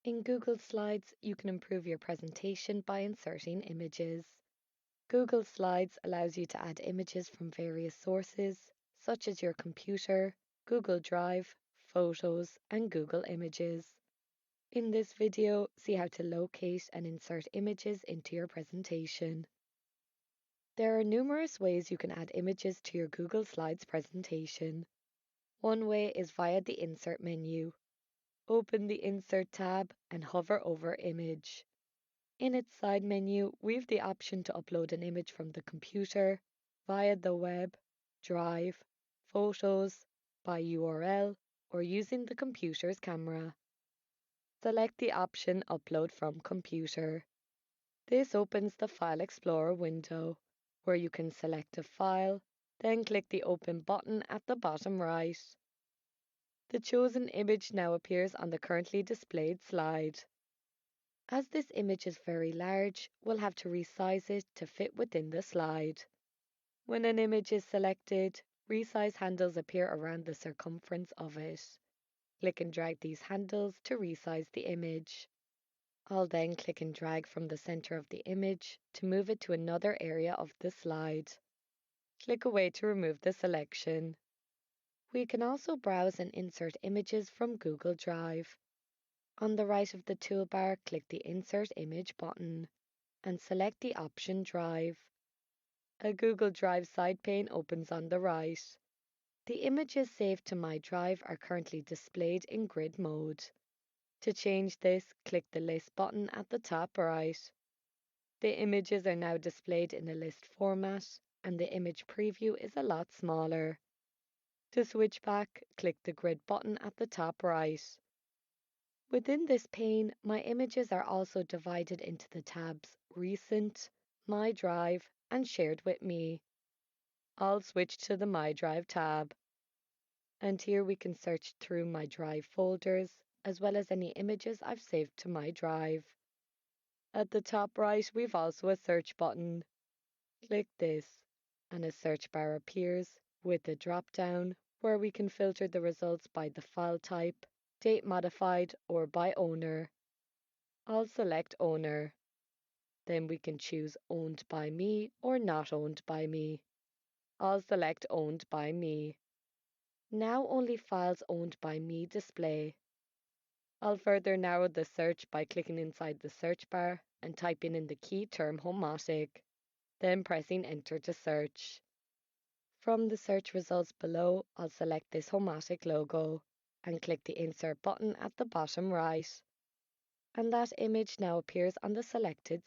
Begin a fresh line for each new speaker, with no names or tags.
In Google Slides, you can improve your presentation by inserting images. Google Slides allows you to add images from various sources, such as your computer, Google Drive, Photos, and Google Images. In this video, see how to locate and insert images into your presentation. There are numerous ways you can add images to your Google Slides presentation. One way is via the Insert menu. Open the Insert tab and hover over Image. In its side menu, we have the option to upload an image from the computer, via the web, Drive, Photos, by URL, or using the computer's camera. Select the option Upload from Computer. This opens the File Explorer window, where you can select a file, then click the Open button at the bottom right. The chosen image now appears on the currently displayed slide. As this image is very large, we'll have to resize it to fit within the slide. When an image is selected, resize handles appear around the circumference of it. Click and drag these handles to resize the image. I'll then click and drag from the center of the image to move it to another area of the slide. Click away to remove the selection. We can also browse and insert images from Google Drive. On the right of the toolbar, click the Insert Image button and select the option Drive. A Google Drive side pane opens on the right. The images saved to My Drive are currently displayed in grid mode. To change this, click the List button at the top right. The images are now displayed in a list format, and the image preview is a lot smaller. To switch back, click the Grid button at the top right. Within this pane, my images are also divided into the tabs Recent, My Drive, and Shared with Me. I'll switch to the My Drive tab. And here we can search through My Drive folders, as well as any images I've saved to My Drive. At the top right, we've also a search button. Click this, and a search bar appears with a drop-down where we can filter the results by the file type, date modified, or by owner. I'll select owner. Then we can choose owned by me or not owned by me. I'll select owned by me. Now only files owned by me display. I'll further narrow the search by clicking inside the search bar and typing in the key term homotic, then pressing enter to search. From the search results below, I'll select this homotic logo and click the Insert button at the bottom right. And that image now appears on the selected